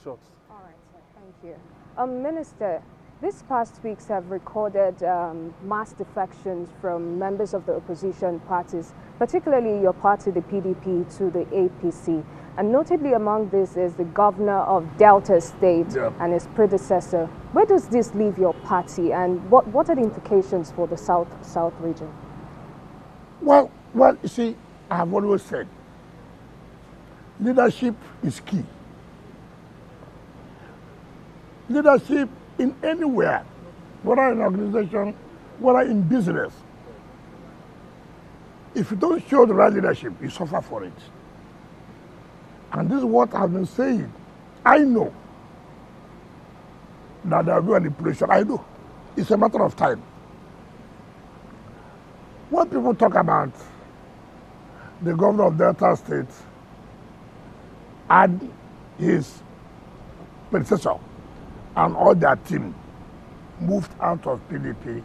short. All right, sir. Thank you. Minister, these past weeks have recorded mass defections from members of the opposition parties, particularly your party, the PDP, to the APC. And notably among this is the governor of Delta State and his predecessor. Where does this leave your party, and what are the implications for the South region? Well, you see, I have always said, leadership is key. Leadership in anywhere, whether in organization, whether in business, if you don't show the right leadership, you suffer for it. And this is what I've been saying. I know that there will be an impression. I know. It's a matter of time. When people talk about the governor of Delta State and his predecessor and all their team moved out of PDP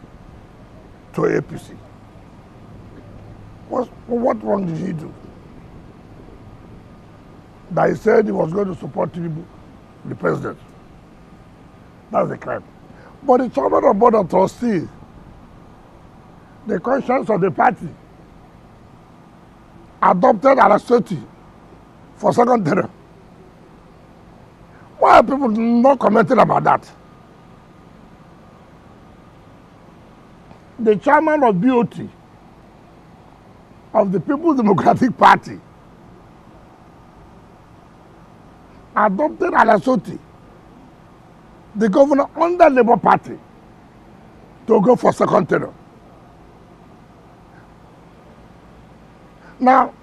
to APC, what wrong did he do? That he said he was going to support Tinubu, the president. That's a crime. But the chairman of board of trustees, the conscience of the party, adopted Arasoti for second term. Why are people not commenting about that? The chairman of BOT, of the People's Democratic Party, adopted Arasoti, the governor under Labour Party, to go for second term. Now,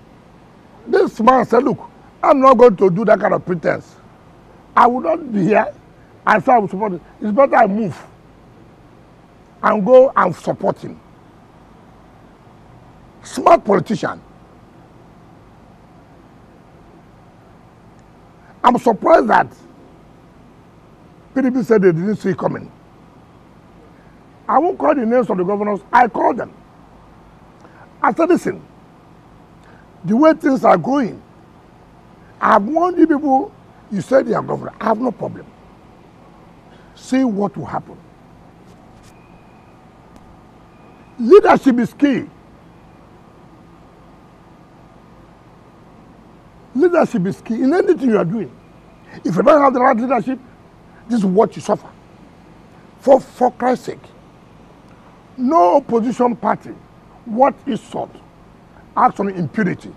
this man said, look, I'm not going to do that kind of pretense. I will not be here and say I will support it. It's better I move and go and support him. Smart politician. I'm surprised that PDP said they didn't see it coming. I won't call the names of the governors. I called them. I said, listen, the way things are going, I have warned you people, you said you are governor. I have no problem. See what will happen. Leadership is key. Leadership is key in anything you are doing. If you don't have the right leadership, this is what you suffer. For Christ's sake, no opposition party, what is sought, acts on impunity.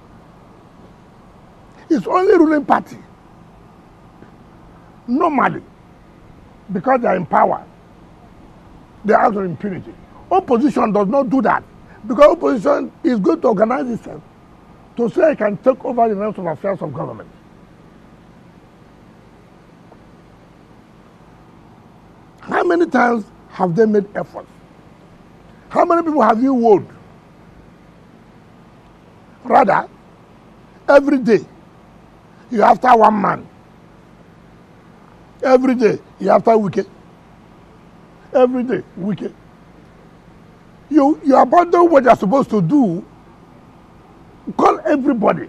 It's only ruling party. Normally, because they are in power, they act on impunity. Opposition does not do that, because opposition is going to organize itself to say it can take over the rest of affairs of government. How many times have they made efforts? How many people have you wooed? Rather, every day, you're after one man. Every day, you're after Wike. Every day, Wike. You abandon what you're supposed to do. Call everybody.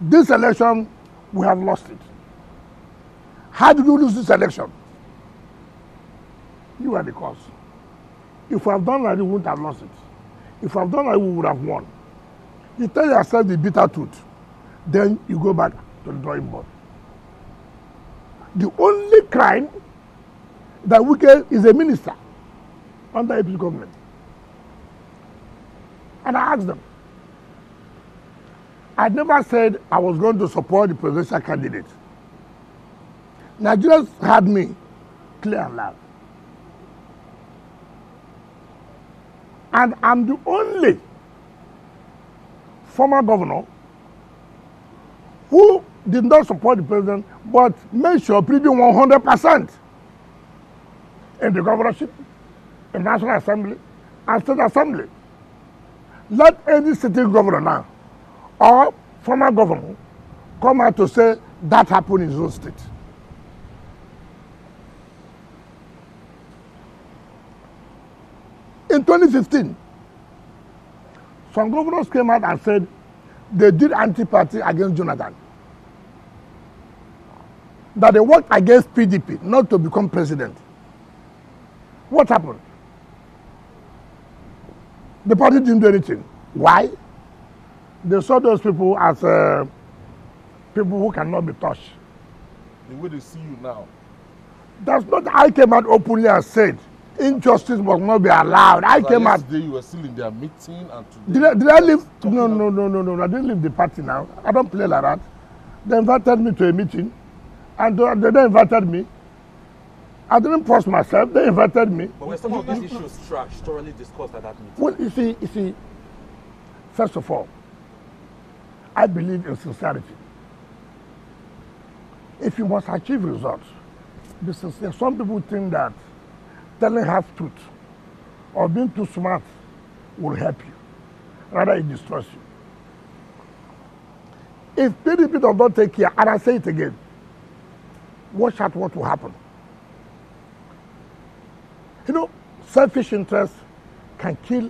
This election, we have lost it. How did you lose this election? You are the cause. If we have done that, we wouldn't have lost it. If we have done that, we would have won. You tell yourself the bitter truth. Then you go back to the drawing board. The only crime that Wike is a minister under APC government. And I asked them. I never said I was going to support the presidential candidate. Nigerians had me clear and loud. And I'm the only former governor who did not support the president, but made sure PDP 100% in the governorship, in National Assembly, and State Assembly. Let any sitting governor now or former governor come out to say that happened in his own state. In 2015, some governors came out and said they did anti-party against Jonathan. that they worked against PDP not to become president. What happened? The party didn't do anything. Why? They saw those people as people who cannot be touched. The way they see you now. That's not. I came out openly and said injustice must not be allowed. I came out. Yesterday you were still in their meeting, and today. Did I leave? No. I didn't leave the party now. I don't play like that. They invited me to a meeting, and they invited me. I didn't post myself. They invited me. But were some of these issues thoroughly discussed at that meeting? Well, you see. First of all, I believe in sincerity. If you must achieve results, be sincere. Some people think that telling half truth or being too smart will help you. Rather, it destroys you. If PDP does not take care, and I say it again, watch out what will happen. You know, selfish interest can kill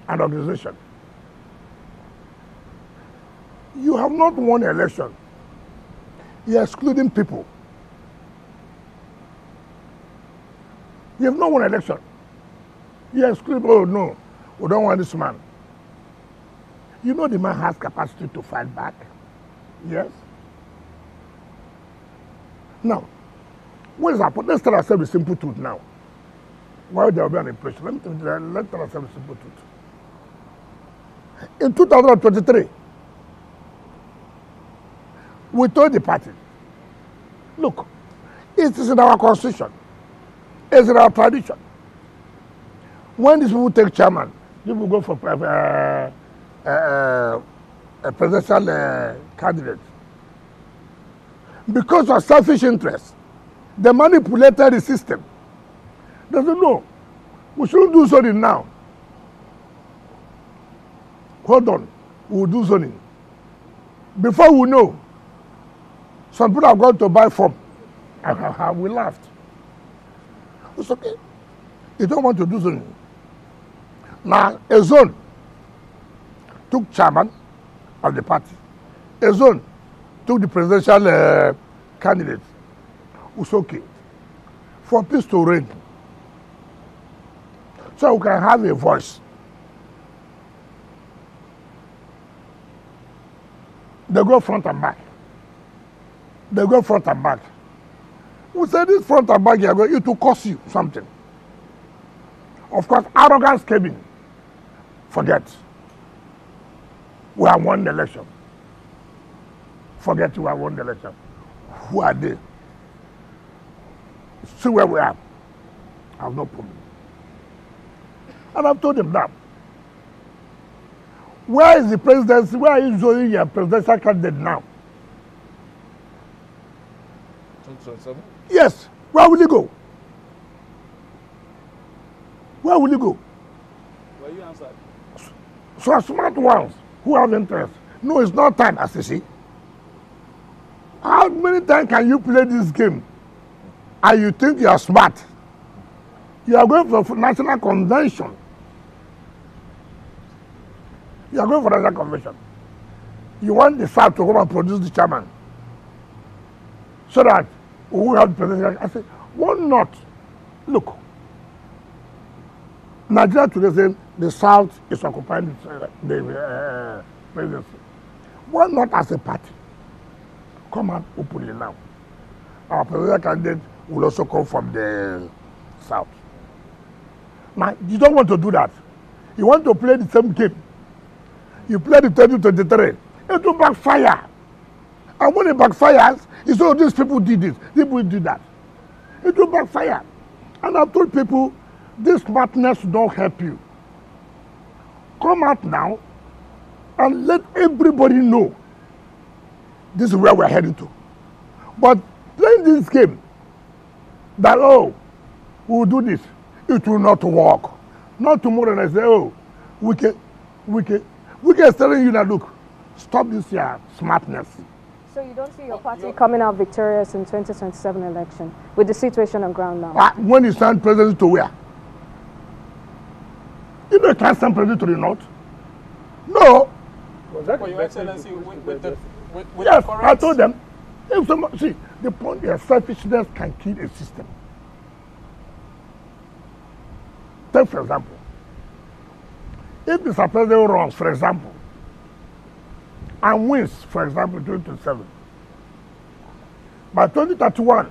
an organization. You have not won an election. You're excluding people. You have not won an election. You're excluding, oh no, we don't want this man. You know the man has capacity to fight back. Yes? Now, what is happening? Let's tell ourselves the simple truth now. Why there will be an impression? Let's tell ourselves the simple truth. In 2023, we told the party, look, it is in our constitution, it's in our tradition. When these people take chairman, people go for a presidential candidate. Because of selfish interest, they manipulated the system. They said, no, we shouldn't do zoning now. Hold on, we'll do zoning. Before we know, some people are going to buy form. We laughed. It's okay. You don't want to do zoning. Now, a zone took chairman of the party. A zone took the presidential candidate. It's okay. For peace to reign. So we can have a voice. They go front and back. They go front and back. We say this front and back, it will cost you something. Of course, arrogance came in. Forget. We have won the election. Forget we have won the election. Who are they? See where we are. I have no problem. And I've told them that. Where is the presidency? Where are you showing your presidential candidate now? 2027? Yes. Where will he go? Where will he go? Well, you answered. So smart ones who have interest. No, it's not time, as you see. How many times can you play this game and you think you are smart? You are going for national convention. You are going for national convention. You want the South to come and produce the chairman so that we will have the president. I said, why not? Look, Nigeria today says the South is occupying the presidency. Why not as a party? Come out openly now. Our presidential candidate will also come from the South. Now, you don't want to do that. You want to play the same game. You play the 2023. It will backfire. And when it backfires, it's all these people did this, people did that. It will backfire. And I've told people, this smartness don't help you. Come out now and let everybody know this is where we're heading to. But playing this game, that, oh, we'll do this, it will not work. Not tomorrow and I say, oh, Wike is telling you that, look, stop this smartness. So you don't see your party coming out victorious in 2027 election with the situation on ground now? When you stand president to where? You know you can't stand president to the north. No. Was that Your Excellency, with yes, I told them. If someone, see, the point is selfishness can kill a system. Take, for example, if Mr. President runs, for example, and wins, for example, 2027, by 2031,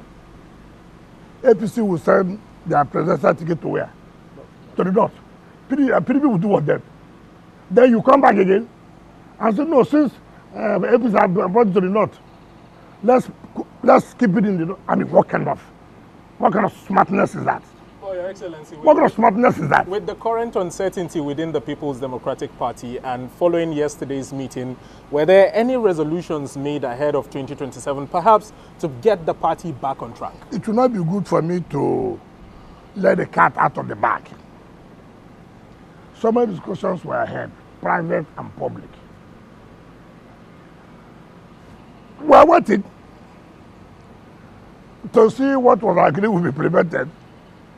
APC will send their presidential ticket to where? To the north. PDP will do what then? Then you come back again and say, no, since APC have brought it to the north, let's keep it in the north. I mean, what kind of smartness is that? Oh, Your Excellency. What kind of smartness is that? With the current uncertainty within the People's Democratic Party and following yesterday's meeting, were there any resolutions made ahead of 2027, perhaps to get the party back on track? It will not be good for me to let the cat out of the bag. So many discussions were ahead, private and public. We are waiting to see what was agreed will be implemented.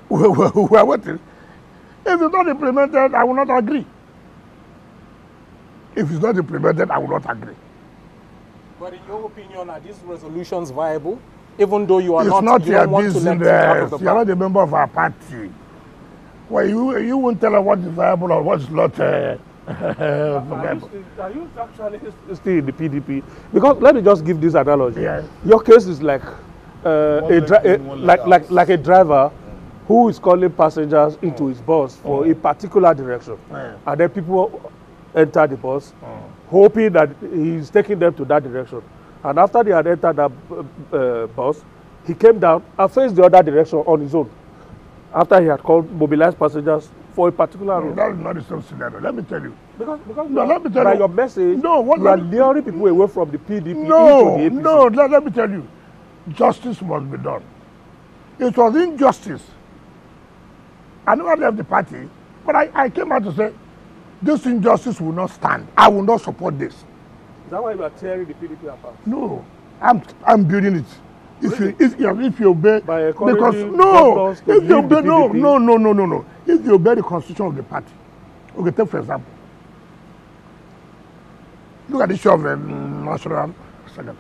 We are waiting. If it's not implemented, I will not agree. If it's not implemented, I will not agree. But in your opinion, are these resolutions viable? Even though you are it's not your you don't want to let it out of the You are not a member of our party. Well, you won't tell us what is viable or what is not viable. Are you actually still in the PDP? Because let me just give this analogy. Yes. Your case is like like a driver who is calling passengers into his bus for a particular direction, and then people enter the bus, hoping that he's taking them to that direction. And after they had entered that bus, he came down and faced the other direction on his own. After he had mobilized passengers for a particular route. That is not the same scenario. Let me tell you. Because no, let me tell by you. your message, no, what you are luring people away from the PDP into the APC. No, let me tell you. Justice must be done. It was injustice. I never left the party, but I came out to say, this injustice will not stand. I will not support this. Is that why you are tearing the PDP apart? No, I'm building it. If you obey, by because if you obey, no. If you obey the constitution of the party, okay, take for example, look at the issue of the national secretary.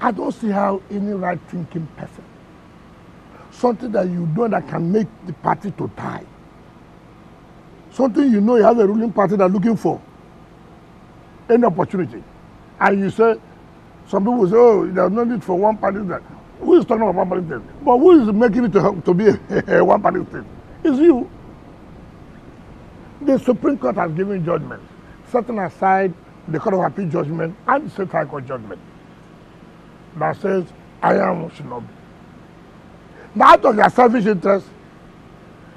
I don't see how any right-thinking person, something that you know that can make the party to die, something you know you have a ruling party that are looking for any opportunity, and you say, some people say, oh, there's no need for one party state. Who is talking about one party state? But who is making it to be a one party state? It's you. The Supreme Court has given judgment, setting aside the Court of Appeal judgment and the State High Court judgment that says, I am should not be. Now, out of your selfish interest,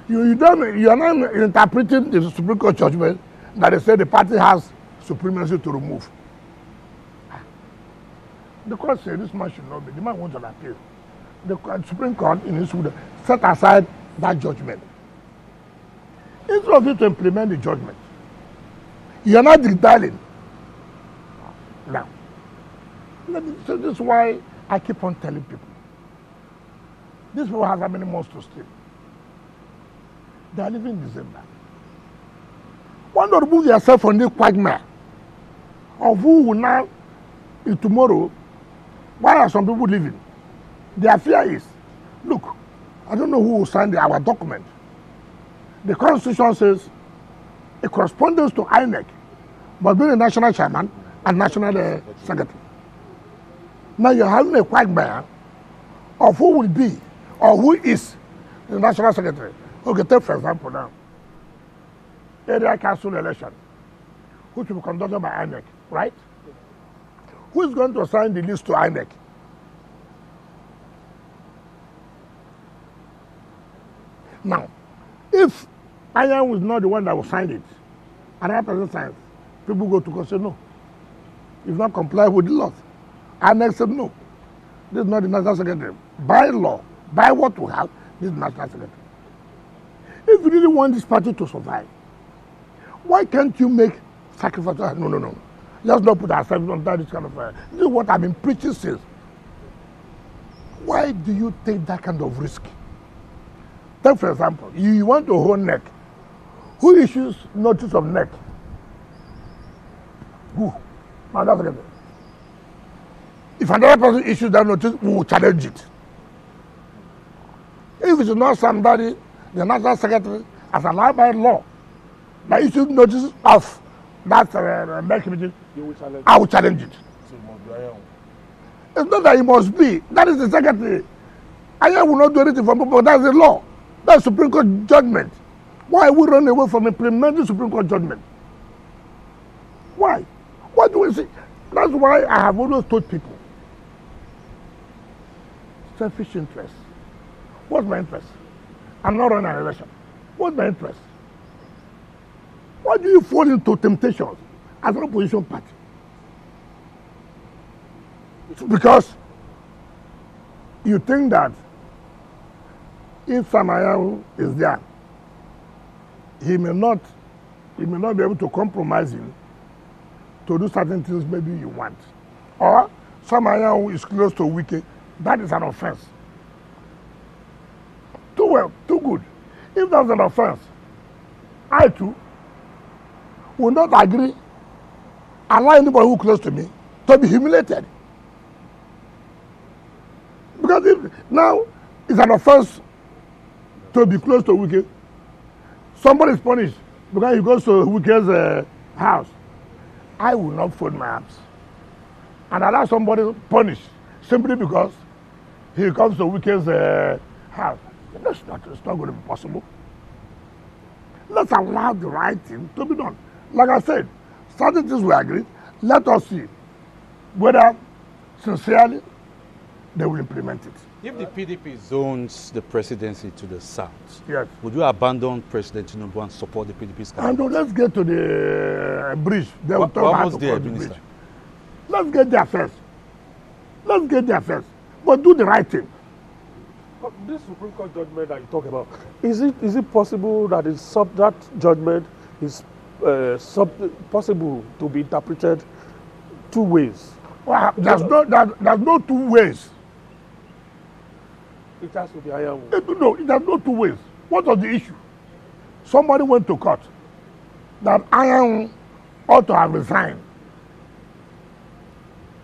you are not interpreting the Supreme Court judgment that they say the party has supremacy to remove. The court said this man should not be. The man wants an appeal. The Supreme Court, in his would set aside that judgment. Instead of you to implement the judgment, you are not dialing. Now, so this is why I keep on telling people. These people have how many months to sleep? They are living in December. Why not remove yourself from this quagmire of who will now, tomorrow, why are some people living? Their fear is, look, I don't know who will sign our document. The Constitution says a correspondence to INEC must be the national chairman and national secretary. Now you're having a quagmire of who will be or who is the national secretary. Okay, take for example now, area council election, which will be conducted by INEC, right? Who is going to assign the list to INEC? Now, if INEC is not the one that will sign it, another person signs, people go to court and say no. If not comply with the law. INEC said no. This is not the national secretary. By law, by what we have, this is the national secretary. If you really want this party to survive, why can't you make sacrifices? No. Let's not put ourselves under this kind of this is what I've been preaching since. Why do you take that kind of risk? Take for example, you want to hold NEC. Who issues notice of NEC? Who? If another person issues that notice, we will challenge it. If it is not somebody, the National Secretary, as allowed by law, that issues notice of that mechanism, I will challenge it. It's not that it must be. That is the Secretary. I will not do anything for people. That's the law. That's Supreme Court judgment. Why we run away from implementing Supreme Court judgment? Why? What do we see? That's why I have always told people. Selfish interest. What's my interest? I'm not running an election. What's my interest? Why do you fall into temptations as an opposition party? It's because you think that if Samayahu is there, he may not be able to compromise him to do certain things maybe you want. Or Samayahu is close to Wike, that is an offense. Too well, too good. If that's an offense, I too will not agree, allow anybody who is close to me to be humiliated. Because if now it's an offense to be close to Wike, somebody is punished because he goes to Wike's house, I will not fold my arms and allow somebody punished simply because he comes to Wike's house. It's not going to be possible. Let's allow the right thing to be done. Like I said, certain things we agreed. Let us see whether sincerely they will implement it. If the PDP zones the presidency to the south, yes, would you abandon President Tinubu and support the PDP's candidate? And let's get to the bridge. They will talk about the bridge. Let's get there first. Let's get there first. But do the right thing. But this Supreme Court judgment that you talk about, is it possible that that judgment is possible to be interpreted two ways? Well, there's no two ways. It has to be iron. No, there's no two ways. What was the issue? Somebody went to court that Iron ought to have resigned.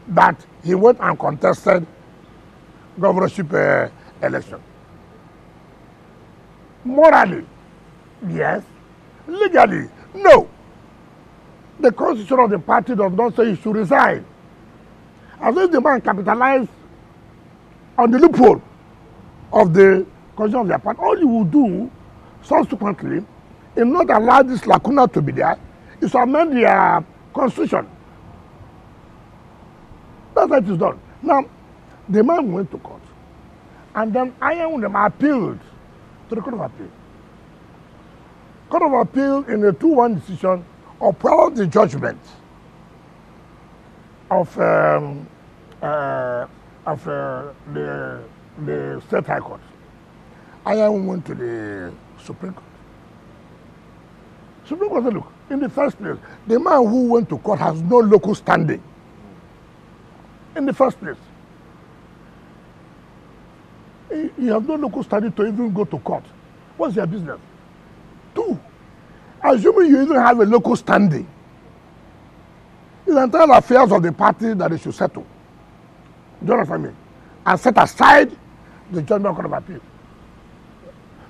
That he went and contested governorship election. Morally, yes. Legally, no. The constitution of the party does not say he should resign. As if the man capitalized on the loophole of the constitution of their party. All you will do subsequently, in not allow this lacuna to be there, is to amend their constitution. That's how it is done. Now, the man went to court, and then Iron them appealed to the Court of Appeal. Court of Appeal, in a 2-1 decision, upheld the judgment of the State High Court. Iron went to the Supreme Court. Supreme Court said, look, in the first place, the man who went to court has no local standing. In the first place, you have no local standing to even go to court. What's your business? 2, assuming you even have a local standing, it's the entire affairs of the party that they should settle. Do you understand me? And set aside the judgment of Court of Appeal.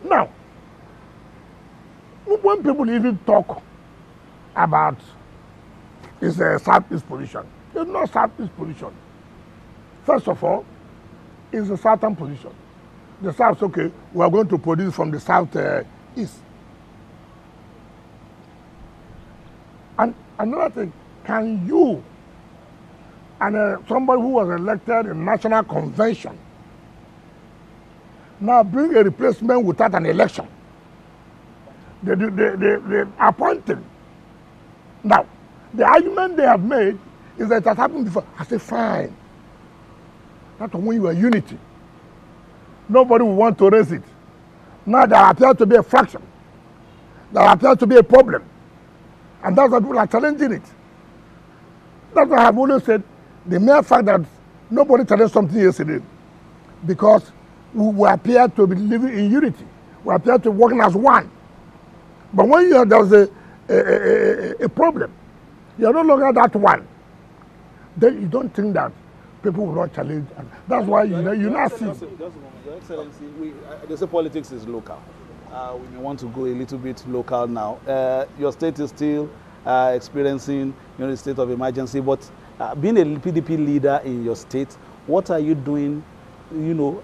Now, when people even talk about it's a Southeast position, it's not Southeast position. First of all, it's a Southern position. The South, okay, we are going to produce from the Southeast. And another thing, can you and somebody who was elected in National Convention now bring a replacement without an election? They appoint him. Now, the argument they have made is that it has happened before. I say, fine. That's when you are unity. Nobody will want to raise it. Now there appears to be a fraction. There appears to be a problem. And that's why people are challenging it. That's why I have always said, the mere fact that nobody challenged something yesterday, because we appear to be living in unity. We appear to be working as one. But when there's a problem, you're no longer that one, then you don't think that people will not challenge. That's why you not see. Just a moment, Your Excellency, they say politics is local. We may want to go a little bit local now. Your state is still experiencing the state of emergency, but being a PDP leader in your state, what are you doing,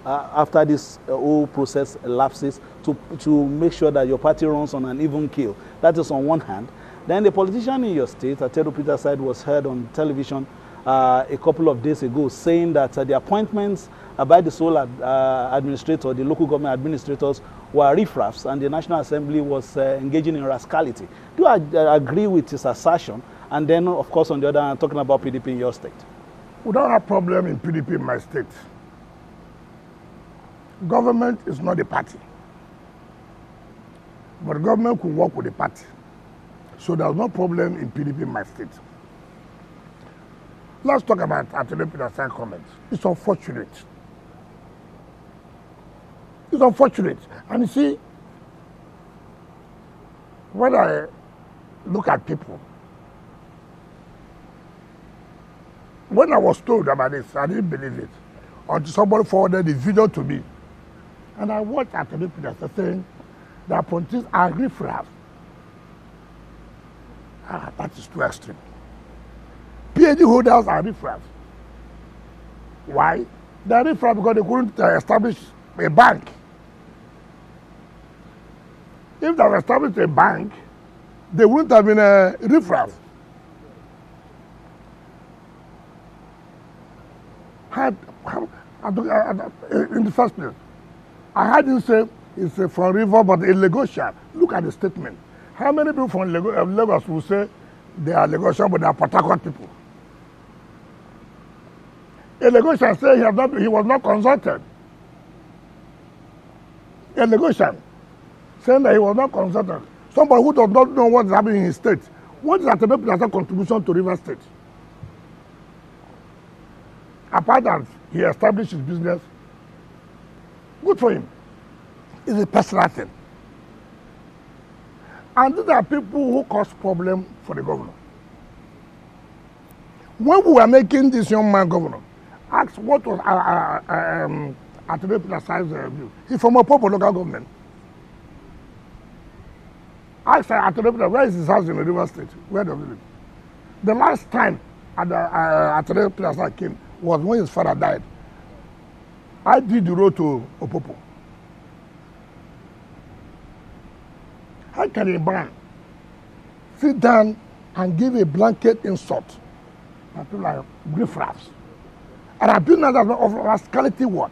after this whole process elapses to make sure that your party runs on an even keel? That is on one hand. Then the politician in your state, Atedo Peterside, was heard on television a couple of days ago saying that the appointments by the sole administrator, the local government administrators, were riffraffs, and the National Assembly was engaging in rascality. Do you agree with his assertion? And then, of course, on the other hand, talking about PDP in your state. We don't have problem in PDP in my state. Government is not a party. But government could work with the party. So there's no problem in PDP in my state. Let's talk about Atedo Peterside comments. It's unfortunate. It's unfortunate. And you see, when I look at people, when I was told about this, I didn't believe it until somebody forwarded the video to me. And I watched Atedo Peterside saying that politics are riffraff. That is too extreme. PhD holders are riffraff. Why? They are riffraff because they couldn't establish a bank. If they had established a bank, they wouldn't have been a riffraff. In the first place, I heard him say it's from River, but a Lagosian. Look at the statement. How many people from Lagos will say they are Lagosian, but they are Port Harcourt people? A Lagosian say he was not consulted. A Lagosian saying that he was not consulted. Somebody who does not know what is happening in his state. What is Atedo Peterside contribution to River State? Apart that he established his business, good for him. It's a personal thing. And these are people who cause problem for the governor. When we were making this young man governor, asked what was Atedo Peterside's view. He's from a Popo local government. Asked Atedo Peterside, where is his house in the River State? Where does he live? The last time Atedo Peterside came was when his father died. I did the road to Opopo. How can a man sit down and give a blanket insult? And people like riffraffs. And I've been another of rascality what?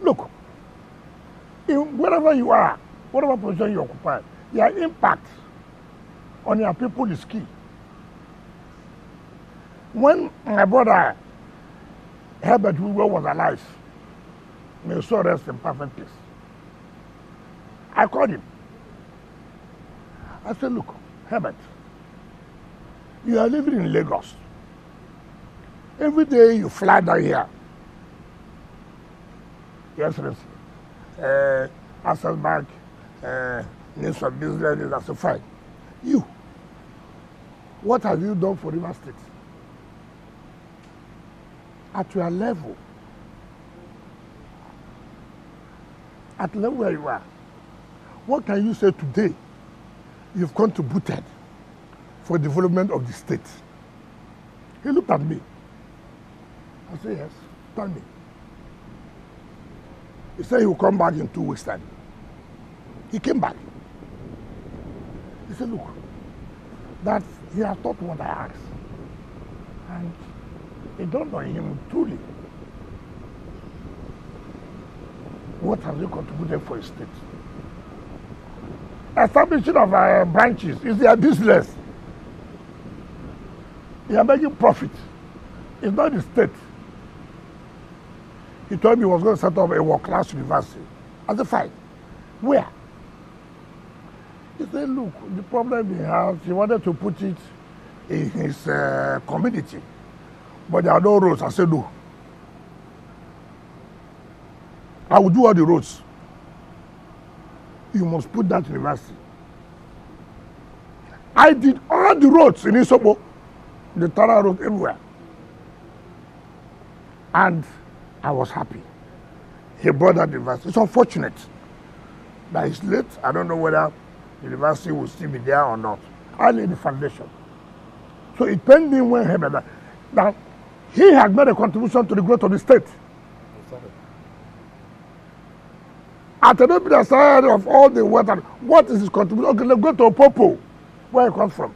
Look, wherever you are, whatever position you occupy, your impact on your people is key. When my brother Herbert Hugo was alive, may his soul rest in perfect peace, I called him. I said, look, Herbert, you are living in Lagos. Every day you fly down here. Yes, Access Bank, needs some business, that's a fine. You, what have you done for River State? At your level, at the level where you are, what can you say today you've contributed for development of the state? He looked at me. I said, yes, tell me. He said he will come back in 2 weeks' time. He came back. He said, look, that he has thought what I asked. And it dawned on him truly. What have you contributed for a state? Establishing of branches is their business. They are making profit. It's not the state. He told me he was going to set up a world-class university. I said, fine. Where? He said, look, the problem he has, he wanted to put it in his community, but there are no roads. I said, no. I will do all the roads. You must put that university. I did all the roads in Isopo, the Tara road, everywhere. And I was happy. He brought that university. It's unfortunate that he's late. I don't know whether the university will still be there or not. I laid the foundation. So it pained me when he heard that. Now, he had made a contribution to the growth of the state. At the side of all the water, what is his contribution? Okay, let's go to Opopo, where he comes from.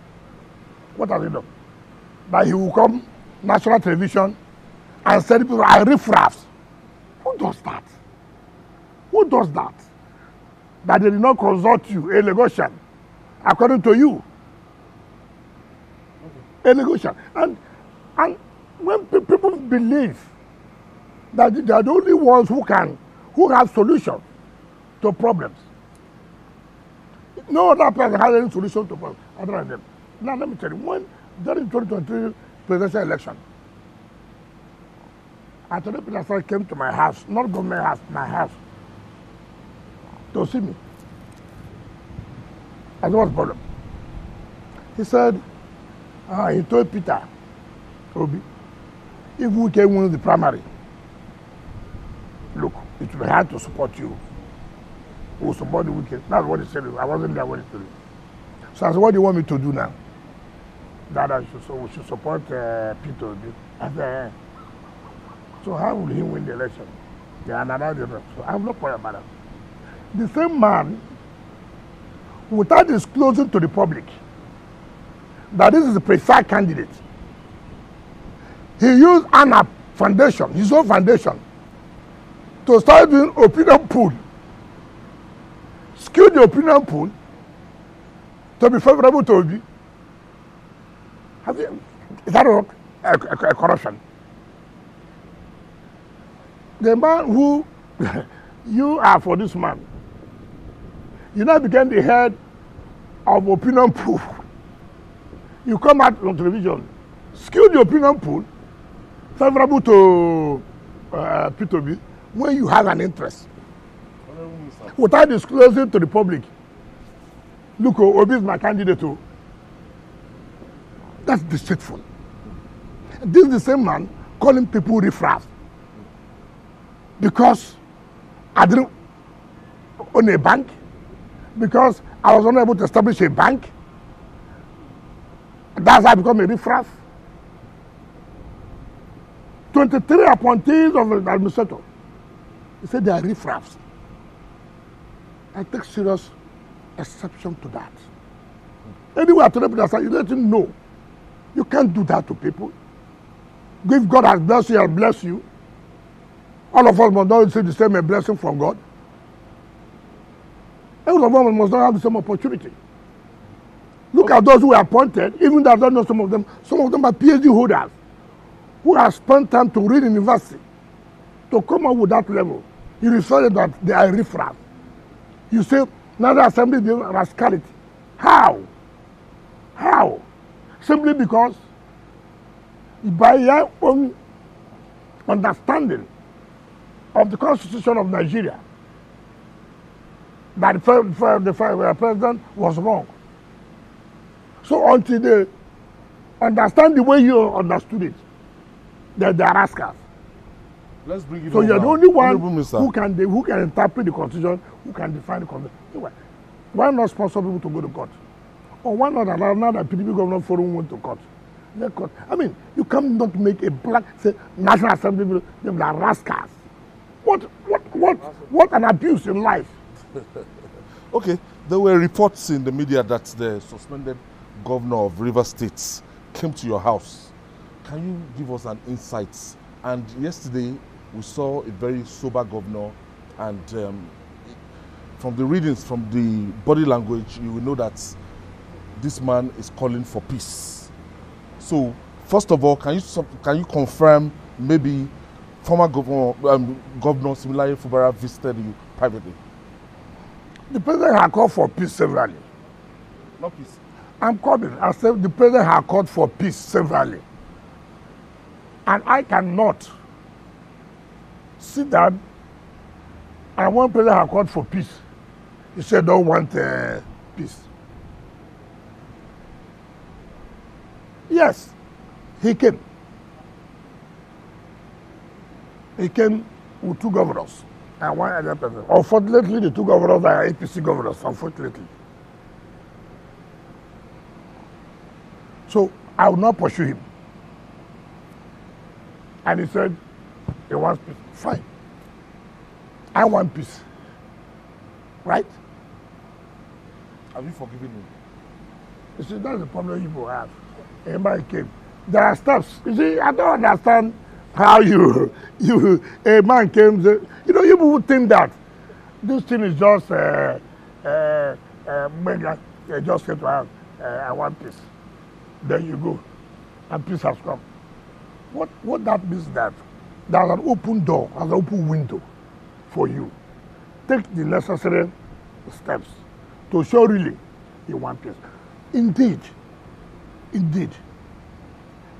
What has he done? That he will come national television and say people are riffraffs. Who does that? Who does that? That they did not consult you, a Lagosian, according to you. A Lagosian. And when people believe that they are the only ones who have solutions to problems. No other person has any solution to problems other than them. Now let me tell you, when during 2023 presidential election, Attorney Peter came to my house, not government house, my house, to see me. I said, what's the problem? He said, he told Peter Obi, if we can win the primary, look, it will be hard to support you. We will support the wicked. That's what he said. I wasn't there when he told me. So I said, what do you want me to do now? That we should support Peter Obi. I said, so how will he win the election? Yeah, another difference. So I have no point about that. The same man, without disclosing to the public that this is the preferred candidate, he used ANAP foundation, his own foundation, to start doing opinion poll, skew the opinion poll to be favorable to Obi. Is that a corruption? The man who you are for this man, you now became the head of opinion poll. You come out on television, skew the opinion poll favorable to Peter Obi when you have an interest. Without disclosing to the public, look, Obi is my candidate too. That's deceitful. This is the same man calling people riffraff because I didn't own a bank, because I was unable to establish a bank. That's how I become a riffraff. 23 appointees of the administrator. He said they are riffraffs. I take serious exception to that. Anyway, I told him, you let him know. You can't do that to people. If God has blessed you, I'll bless you. All of us must not receive the same blessing from God. All of us must not have the same opportunity. Look at those who are appointed, even though I don't know some of them are PhD holders who have spent time to read in university to come up with that level. You refer to that they are riffraff. You say, now the assembly is rascality. How? How? Simply because by your own understanding of the Constitution of Nigeria, that the president was wrong. So until they understand the way you understood it, they're rascals. Let's bring it so on you're now. the only one Honorable who can interpret the Constitution, who can define the Constitution. Anyway, why not sponsor people to go to court? Or why not allow now that PDP governor forum went to court? Court? I mean, you cannot make a black National Assembly, them are rascals. What an abuse in life. Okay, there were reports in the media that the suspended governor of Rivers State came to your house. Can you give us an insight? And yesterday, we saw a very sober governor, and from the readings, from the body language, you will know that this man is calling for peace. So, first of all, can you confirm maybe former governor similarly Fubara visited you privately? The president had called for peace severally. Not peace. I'm calling. I said the president had called for peace severally. And I cannot sit down and one president had called for peace. He said, don't want peace. Yes, he came. He came with 2 governors and 1 other person. Unfortunately, the 2 governors are APC governors, unfortunately. So I will not pursue him. And he said, he wants peace. Fine. I want peace. Right? Have you forgiven him? You see, that's the problem people have. Everybody came. There are steps. You see, I don't understand how a man came. You know, you would think that this thing is just, just say to have, I want peace. Then you go, and peace has come. What that means is that there's an open door, there's an open window for you. Take the necessary steps to show really you want peace. Indeed,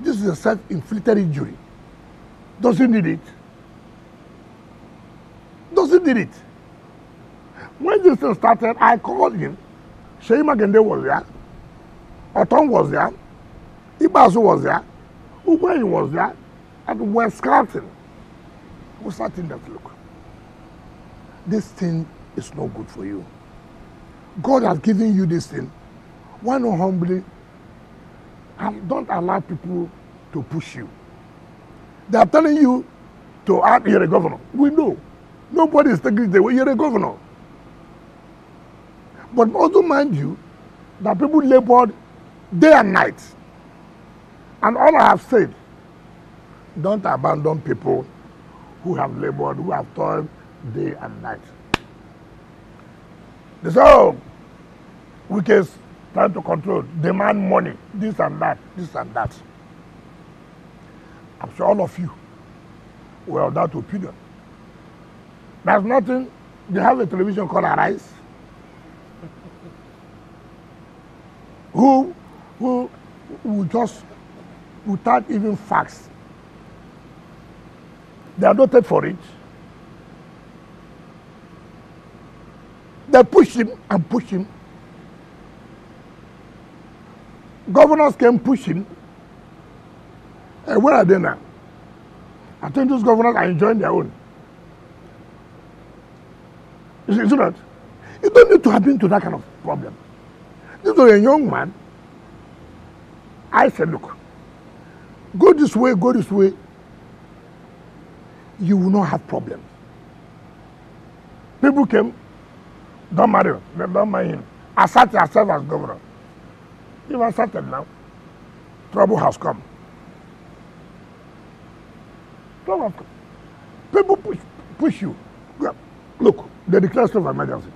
this is a self-inflicted injury. Doesn't need it. Doesn't need it. When this thing started, I called him. Sheyi Makinde was there. Oton was there. Ibasu was there. Ugbayi was there. And we're scouting. We're starting that look. This thing is no good for you. God has given you this thing. Why not humbly? And don't allow people to push you. They are telling you to act, you're a governor. We know. Nobody is taking it away. You're a governor. But also mind you, that people labored day and night. And all I have said, don't abandon people who have labored, who have toiled day and night. They say, oh, Wike is trying to control, demand money, this and that, this and that. I'm sure all of you were of that opinion. There's nothing, they have a television called Arise, who just, without even facts, they are noted for it. They push him and push him. Governors can push him. And where are they now? I think those governors are enjoying their own. Is it not? You don't need to have been to that kind of problem. This was a young man. I said, look, go this way, go this way. You will not have problems. People came, don't marry him, don't marry him. Assert yourself as governor. You've asserted now. Trouble has come. Trouble has come. People push you. Look, they declare state of emergency.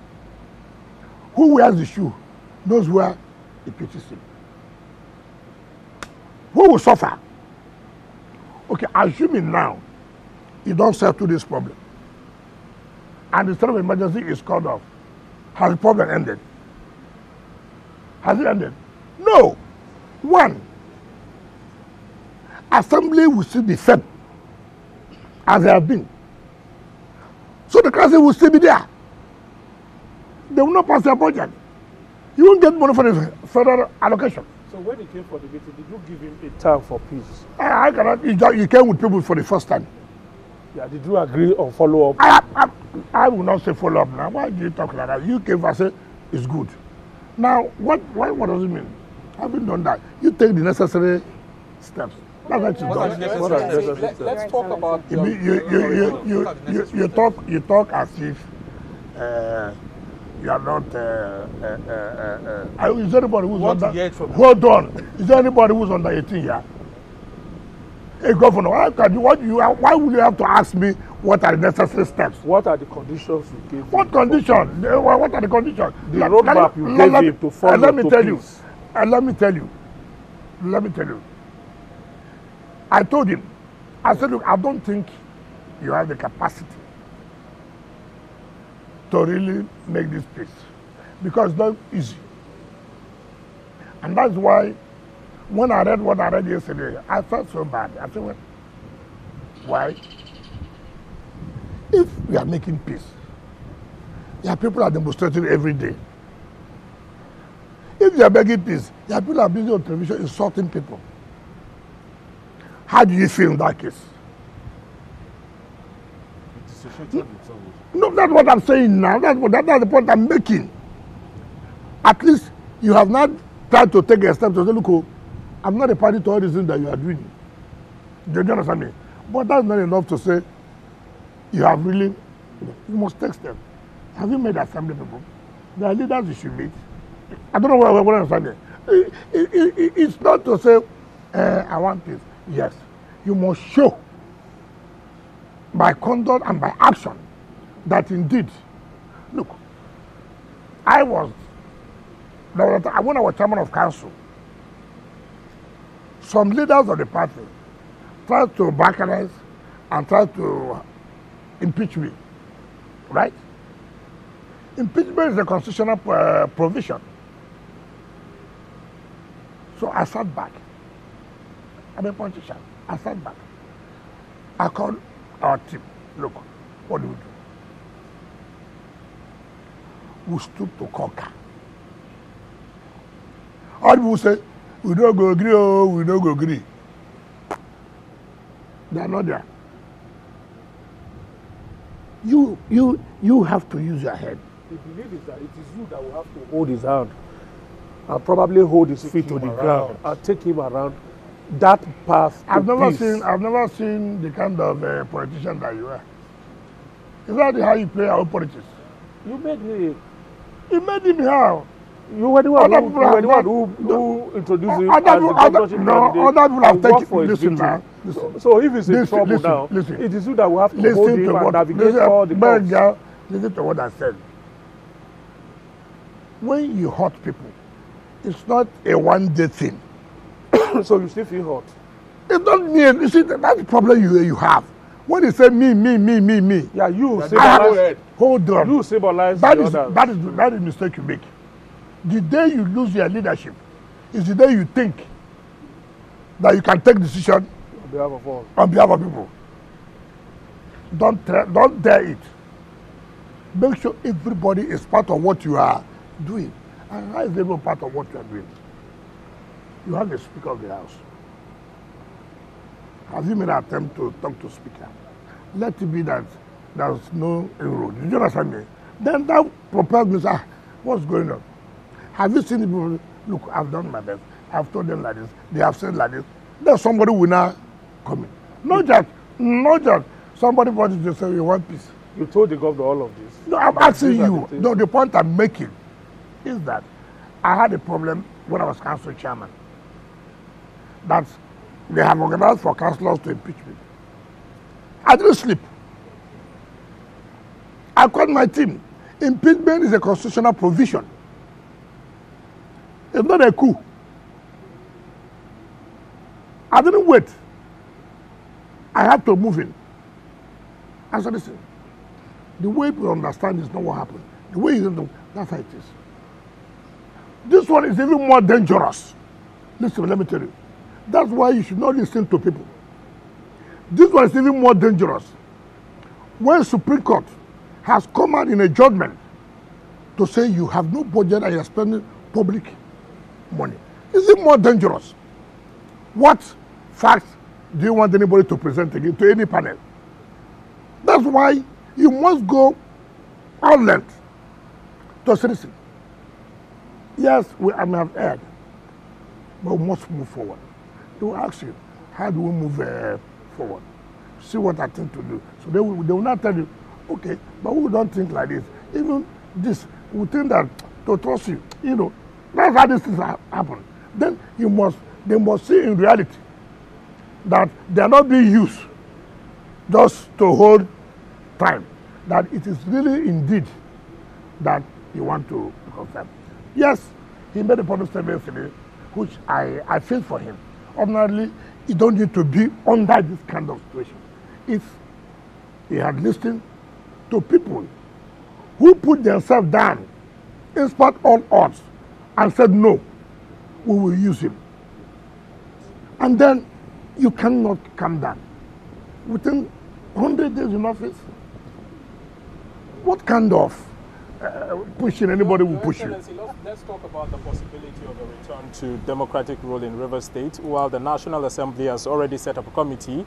Who wears the shoe knows where it pitches him. Who will suffer? Okay, assuming now you don't settle this problem and the state of emergency is called off, has the problem ended? Has it ended? No. One, assembly will still be fed as they have been. So the council will still be there. They will not pass their budget. You won't get money for the federal allocation. So when he came for the meeting, did you give him a time for peace? I cannot. He came with people for the first time. Yeah, did you agree on follow up? I will not say follow up now. Why do you talk like that? You came and say it's good. Now, what does it mean? I haven't done that. You take the necessary steps. That's what you done. Let's talk about you talk as if you are not. Is there anybody who's under? Hold on. Is there anybody who's under 18 here? Hey, Governor, why would you have to ask me what are the necessary steps? What are the conditions you gave? What conditions? What are the conditions? The roadmap you gave him to follow. Let me tell you. I told him, I said, look, I don't think you have the capacity to really make this peace because it's not easy. And that's why when I read what I read yesterday, I felt so bad. I said, well, why? If we are making peace, there are people are demonstrating every day. If you are begging peace, there are people are busy on television insulting people. How do you feel in that case? No, that's what I'm saying now. That's the point I'm making. At least you have not tried to take a step to say, look, oh, I'm not a party to all the things that you are doing. Do you understand me? But that's not enough to say you have really, you must take steps. Have you made assembly people? There are leaders you should meet. I don't know what I understand. It's not to say, I want this. Yes, you must show by conduct and by action that indeed, look, when I was chairman of council, some leaders of the party tried to balkanize and tried to impeach me, right? Impeachment is a constitutional provision. So I sat back. I'm a politician. I sat back. I called our team. Look, what do we do? We stood to conquer. All people say, we don't go agree, oh, we don't go agree. They are not there. You have to use your head. The belief is that it is you that will have to hold his hand and probably hold his feet to the ground and take him around that path. I've never seen the kind of politician that you are. Is that how you play our politics? You made me. You made him how? You were the one who introduced him as the governorship candidate. Other people have taken. Listen now. So if he's in trouble now, it is you that will have to hold him and navigate all the courts. Listen to what I said. When you hurt people, it's not a one-day thing. So you still feel hurt? It's not me. You see, that's the problem you have. When you say me. Yeah, you symbolize. Hold on. You symbolize the others. That is the mistake you make. The day you lose your leadership is the day you think that you can take decision on behalf of people. Don't dare it. Make sure everybody is part of what you are doing. And how is everyone part of what you are doing? You have the Speaker of the House. Have you made an attempt to talk to Speaker? Let it be that there's no inroad. Did you understand me? Then that propels me, say, what's going on? Have you seen the people? Look, I've done my best. I've told them like this. They have said like this. Then somebody will now come in. Not just somebody wanted to say we want peace. You told the governor all of this. No, I'm asking you. No, the point I'm making is that I had a problem when I was council chairman. That they have organized for councillors to impeach me. I didn't sleep. I called my team. Impeachment is a constitutional provision. It's not a coup. I didn't wait. I had to move in. I said, listen, the way people understand is not what happened. The way you don't know, that's how it is. This one is even more dangerous. Listen, let me tell you. That's why you should not listen to people. This one is even more dangerous. When Supreme Court has come out in a judgment to say you have no budget and you're spending public money, is it more dangerous? What facts do you want anybody to present again to any panel? That's why you must go all length to citizen. Yes, I may have erred, but we must move forward. They will ask you, how do we move forward? See what I think to do. So they will not tell you, okay, but we don't think like this. Even this, we think that to trust you, that's how these things happen. Then they must see in reality that they are not being used just to hold time. That it is really indeed that you want to confirm. Yes, he made a public statement yesterday, which I feel for him. Ordinarily, you don't need to be under this kind of situation. If he had listened to people who put themselves down in spite of all odds and said, no, we will use him. And then you cannot come down. Within 100 days in office, what kind of pushing anybody will push you? Let's talk about the possibility of a return to democratic rule in Rivers State. While the National Assembly has already set up a committee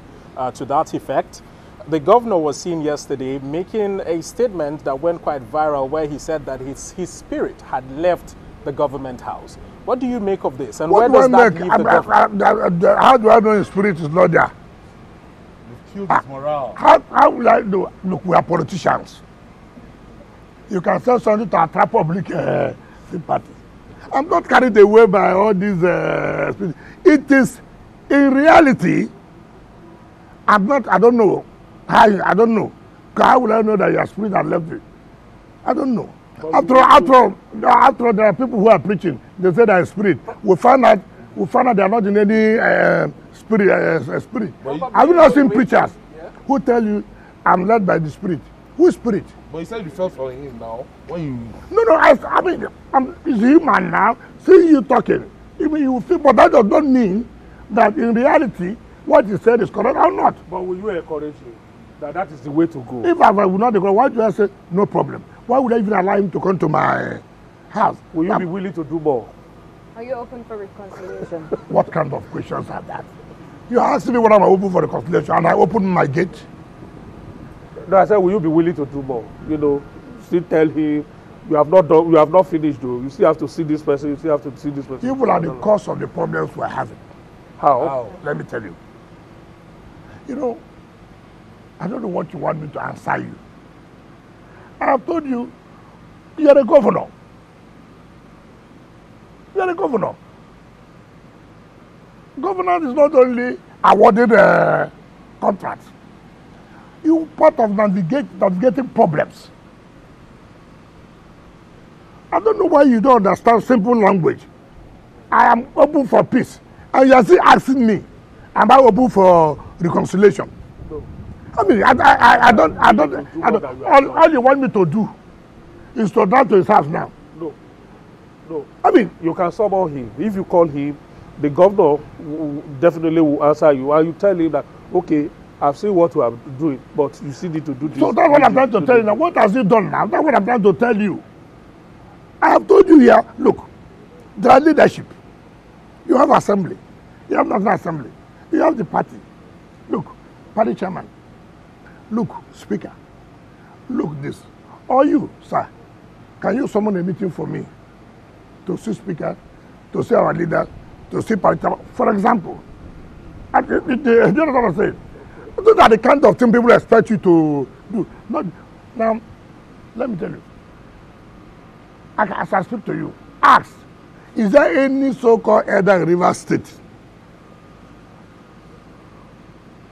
to that effect, The governor was seen yesterday making a statement that went quite viral where he said that his spirit had left the government house. What do you make of this? And where does that leave the government? How do I know his spirit is not there? You've killed his morale. How will I know? Look, we are politicians. You can say something to attract public sympathy. I'm not carried away by all these it is, in reality, I don't know. I don't know. How will I know that your spirit has left you? I don't know. After all, there are people who are preaching. They say there is spirit. We find out they are not in any spirit. Have you not seen preachers who tell you, I'm led by the spirit? Whose spirit? But you said you felt for him now. When you... No, I mean, he's human now. See you talking. Even you feel, but that does not mean that in reality, what he said is correct or not. But will you encourage him that is the way to go? If I would not encourage, why do I say no problem? Why would I even allow him to come to my house? Will you be willing to do more? Are you open for reconciliation? What kind of questions are that? You asked me whether I'm open for reconciliation, and I opened my gate. No, I said, will you be willing to do more? You know, still tell him, you have not done, you have not finished though. You still have to see this person, you still have to see this person. People are the cause of the problems we're having. How? Let me tell you. You know, I don't know what you want me to answer you. I have told you, you're a governor. You're a governor. Governor is not only awarded contracts. You're part of navigating problems. I don't know why you don't understand simple language. I am open for peace. And you are still asking me, am I open for reconciliation? No. I mean, I don't. All you want me to do is to drive to his house now. No. I mean, you can summon him. If you call him, the governor definitely will answer you. And you tell him that, okay, I've seen what you are doing, but you still need to do this. So that's what I'm trying to tell you now. What has he done now? That's what I'm trying to tell you. I have told you here, look, there are leadership. You have assembly. You have national assembly. You have the party. Look, party chairman. Look, speaker. Look this. Or you, sir, can you summon a meeting for me to see speaker, to see our leader, to see party chairman? For example, you know what I'm saying? Those are the kind of thing people expect you to do. Now, let me tell you. As I speak to you, ask, is there any so-called elder in Rivers State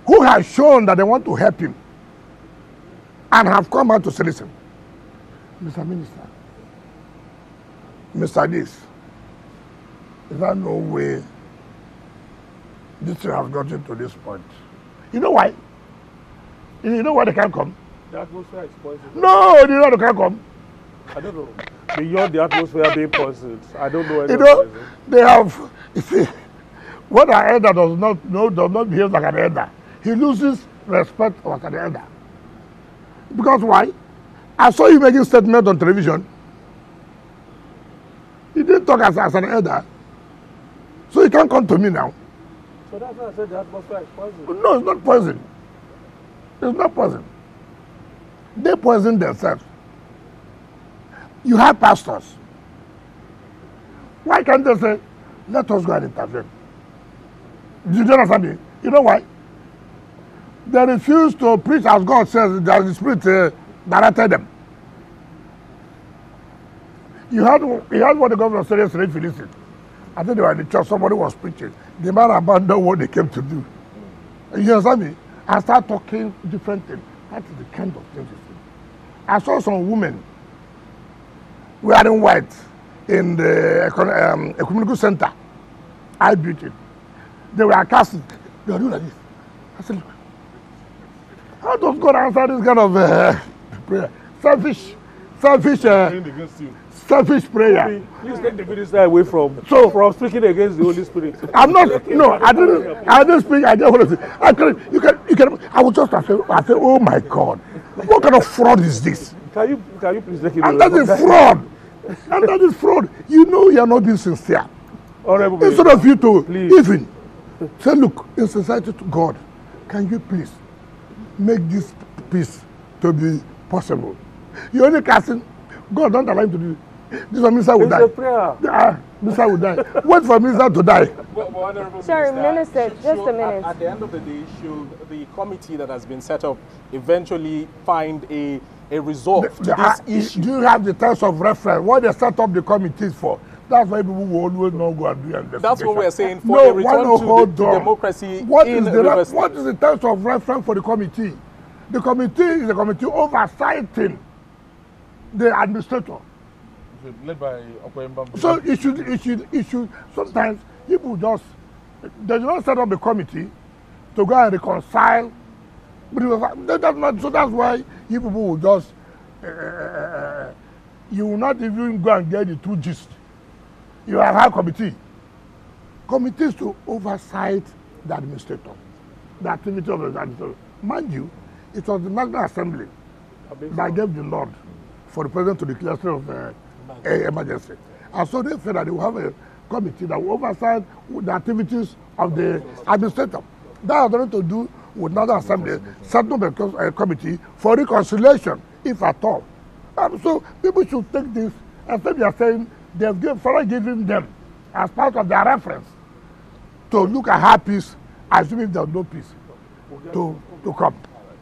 who has shown that they want to help him and have come out to say, listen, Mr. Minister, Mr. This, is there no way this thing has gotten to this point? You know why? You know why they can't come? The atmosphere is poisoned. No, you know they can't come. I don't know. Beyond the atmosphere being poisoned, I don't know. You know, they have. You see, when an elder does not behave like an elder, he loses respect as an elder. Because why? I saw you making statement on television. He didn't talk as an elder, so he can't come to me now. So that's why I said the atmosphere is poisoned. No, it's not poison. It's not poison. They poison themselves. You have pastors. Why can't they say, let us go and intervene? Do you understand me? You know why? They refuse to preach as God says that the Spirit directed them. You heard what the governor said yesterday, Philistine. I think they were in the church, somebody was preaching. The man abandoned what they came to do. You understand me? I start talking different things. That is the kind of thing you see. I saw some women wearing white in the community center. I beat it. They were casting. They were doing like this. I said, look, how does God answer this kind of prayer? Selfish prayer. Please take the minister away from speaking against the Holy Spirit. I'm not. No, I didn't speak. I just want to say. You can. I would just say, oh my God, what kind of fraud is this? Can you please take him away? And that is fraud. And that is fraud. You know you are not being sincere. Honorable Instead of you to please. even say, look, in sincerity to God, can you please make this peace to be possible. You only casting, God don't allow him to do it. This minister will die. It's a prayer. Minister will die. Wait for minister to die. Sorry, Minister, just a minute. At the end of the day, should the committee that has been set up eventually find a resolve to this issue? Do you have the terms of reference? What they set up the committees for? That's why people will always not go and do investigation. That's what we're saying for a return to democracy in Rivers State. What is the terms of reference for the committee? The committee is a committee oversighting the administrator. Led by so it should sometimes people just they do not set up a committee to go and reconcile. That's not, so that's why you people will just you will not even go and get the true gist. You have a committee. Committees to oversight the administrator, the activity of the administrator. Mind you, it was the National Assembly that gave the nod for the president to declare state of emergency. And so they said that they will have a committee that will oversight the activities of the administrator. That has nothing to do with National Assembly, setting up a committee for reconciliation, if at all. So people should take this, instead they are saying they've giving them as part of their reference to look at how peace, assuming there's no peace, to come.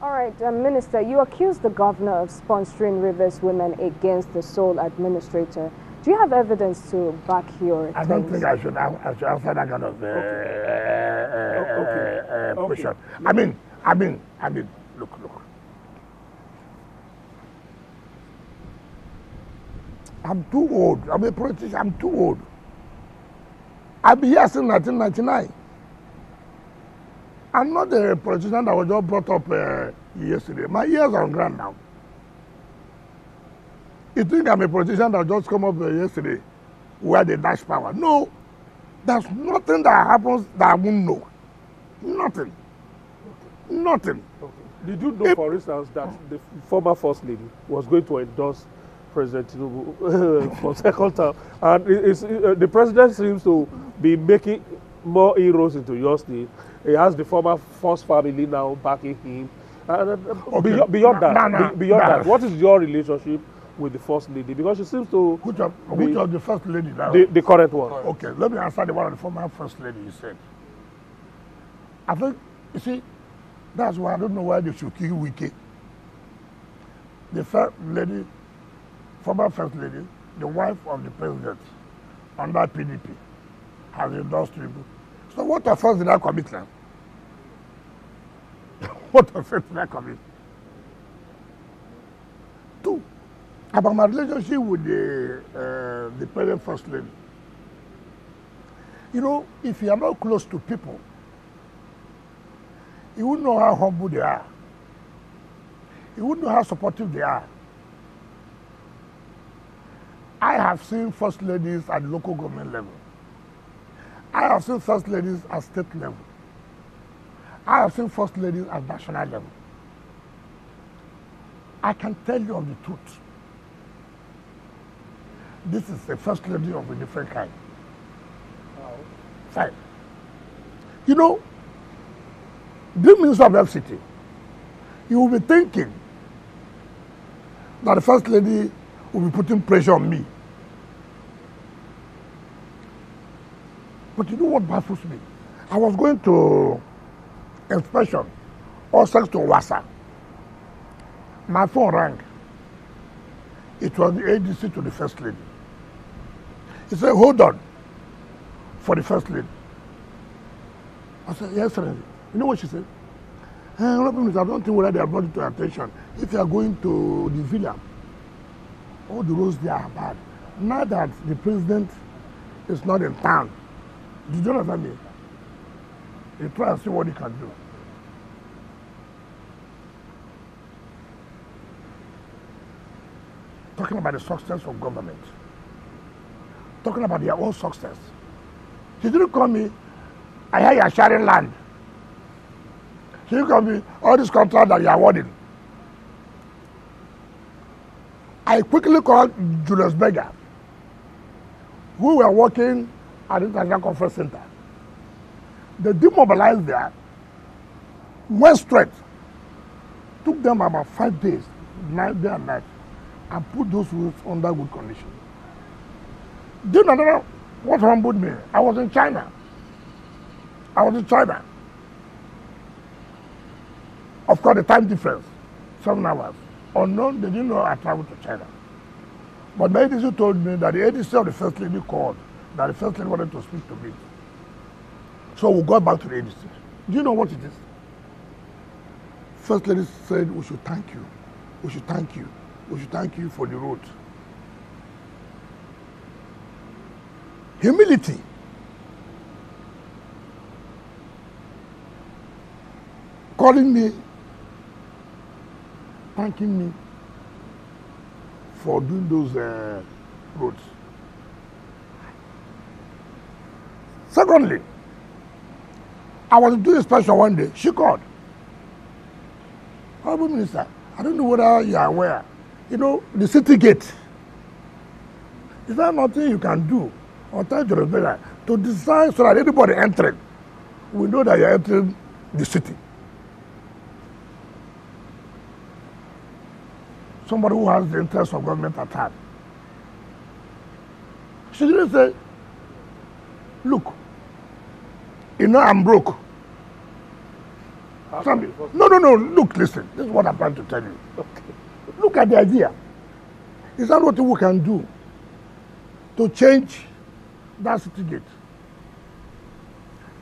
All right, Minister, you accused the governor of sponsoring Rivers women against the sole administrator. Do you have evidence to back your claims? I don't think I should answer that kind of question. I mean, look. I'm too old. I'm a politician. I'm too old. I've been here since 1999. I'm not a politician that was just brought up yesterday. My ears are on ground now. You think I'm a politician that just come up yesterday where they dash power? No. There's nothing that happens that I won't know. Nothing. Nothing. Okay. Did you know, for instance, that the former First Lady was going to endorse President Tinubu for second term? And the president seems to be making more inroads into your state. He has the former First family now backing him. Okay. Beyond that, what is your relationship with the First Lady? Because she seems to... Which of the First Lady now? The current one. Okay, let me answer the one of the former First Lady you said. I think, you see, that's why I don't know why they should kill Wike. The First Lady, former First Lady, the wife of the president under PDP, has endorsed people. So what offense did I commit now? What offense did I commit? Two, about my relationship with the present First Lady. You know, if you are not close to people, you wouldn't know how humble they are. You wouldn't know how supportive they are. I have seen First Ladies at the local government level. I have seen First Ladies at state level. I have seen First Ladies at national level. I can tell you of the truth. This is a First Lady of a different kind. Wow. Fine. You know, the Minister of FCT, you will be thinking that the First Lady will be putting pressure on me. But you know what baffles me? I was going to inspection, all sex to Wasa. My phone rang. It was the ADC to the First Lady. He said, hold on for the First Lady. I said, yes, sir. You know what she said? I don't think whether they are brought it to attention. If you are going to the villa, all the roads there are bad. Now that the president is not in town, did you understand me? You try and see what he can do. Talking about the success of government. Talking about their own success. She didn't call me, I hear you are sharing land. She didn't call me, all this contract that you are awarding. I quickly called Julius Berger, who were working at the International Conference Center. They demobilized there, went straight took them about 5 days, night, day and night, and put those roads under good condition. Do you know what humbled me? I was in China. Of course, the time difference, 7 hours. Unknown, they didn't know I traveled to China. But my ADC told me that the ADC of the First Lady called, that the First Lady wanted to speak to me. So we got back to the ADC. Do you know what it is? First Lady said, we should thank you. We should thank you. We should thank you for the road. Humility. Calling me, thanking me for doing those roads. Secondly, I was doing a special one day. She called. Honorable Minister, I don't know whether you are aware. You know, the city gate. Is there nothing you can do on time to design so that anybody entering will know that you're entering the city? Somebody who has the interest of government at heart. She didn't say, look, you know I'm broke. No, look, listen, this is what I'm trying to tell you. Okay. Look at the idea. Is that what we can do to change that city gate?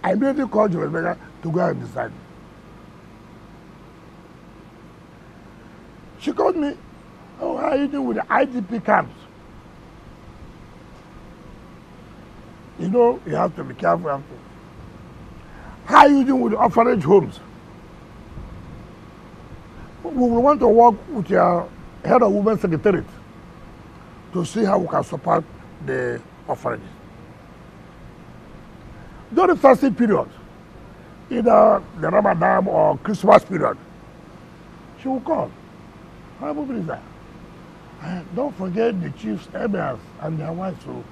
I immediately called Joel to go and decide. She called me, oh, how are you doing with the IDP camps? You know, you have to be careful. How are you doing with the orphanage homes? We will want to work with your head of women's secretariat to see how we can support the orphanages. During the fasting period, either the Ramadan or Christmas period, she will call. Honorable Minister, don't forget the chiefs, emirs, and their wives. So,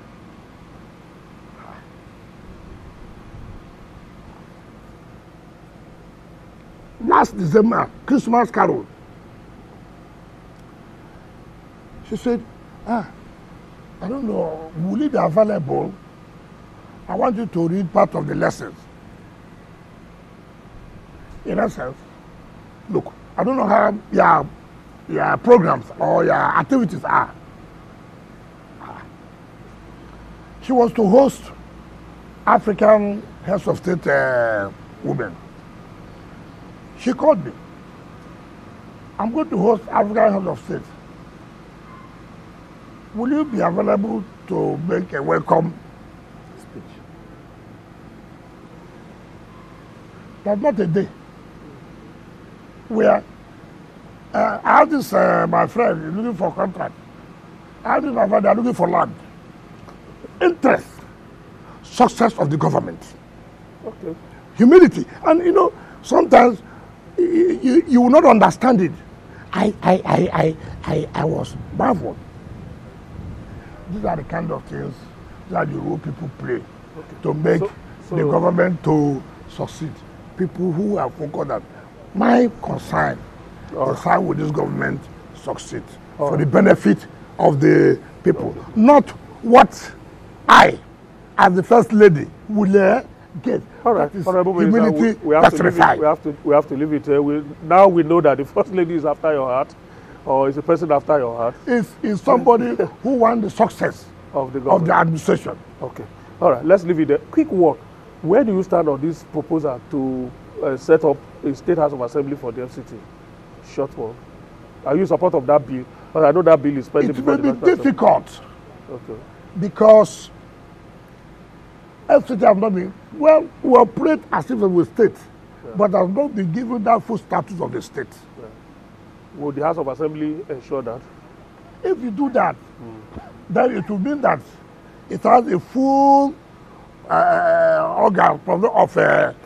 last December, Christmas carol, she said, I don't know, will it be available? I want you to read part of the lessons. In essence, look, I don't know how your programs or your activities are. She was to host African heads of state women. She called me. I'm going to host African heads of state. Will you be available to make a welcome speech? That's not a day. Where I have this, my friend is looking for contract. I have this, my friend, they are looking for land. Interest, success of the government. Okay. Humility. And you know, sometimes you will not understand it. I was baffled. These are the kind of things that the role people play to make the government to succeed. People who are focused on my concern is how will this government succeed for the benefit of the people, not what I, as the First Lady, will get. All right, humility. We have to leave it here. Now we know that the First Lady is after your heart, or is a person after your heart. Is somebody who wants the success of the administration. Okay. All right, let's leave it there. Quick one. Where do you stand on this proposal to set up a State House of Assembly for the FCT? Short one. Are you in support of that bill? Because I know that bill is pending. It will be difficult. Okay. Because FCT have not been, well, we operate as if it was state, but has not been given that full status of the state. Yeah. Will the House of Assembly ensure that? If you do that, then it will mean that it has a full organ of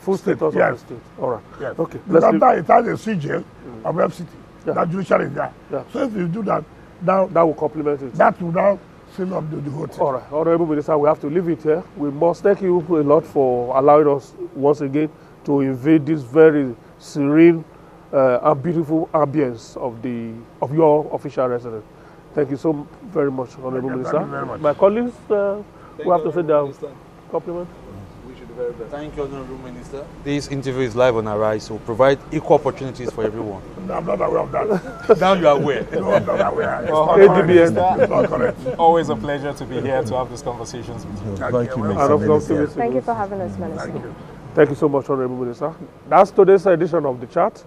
full status of the state. All right. Yes. Okay. Because it has a CJ of FCT. Yeah. That judiciary is there. Yeah. So if you do that, that will complement it. That will now fill up the whole thing. All right. Honorable Minister, we have to leave it here. We must thank you a lot for allowing us once again to invade this very serene and beautiful ambience of your official residence. Thank you so very much, Honorable Minister. Thank you very much. My colleagues, who have to say their compliment. Thank you, Honorable Minister. This interview is live on Arise, so provide equal opportunities for everyone. No, I'm not aware of that. Now you are aware. No, I'm not aware. It's Well, not ADBN. correct. It's not correct. Always a pleasure to be here to have these conversations with you. Thank you, And Mr. of course, Minister. Thank you for having us, Minister. Thank you. Thank you so much, Honorable Minister. That's today's edition of the chat.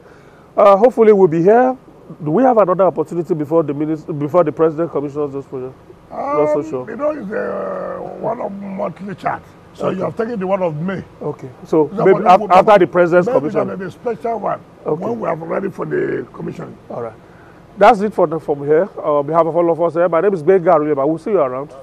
Hopefully, we'll be here. Do we have another opportunity before the President commissions this project? Not so sure. You know, it's one of monthly chat. So you have taken the one of May. Okay. So That maybe one after the President's maybe commission. there may be a special one when we are ready for the commission. All right. That's it from here. On behalf of all of us here, my name is Benga Aruyeba. We'll see you around.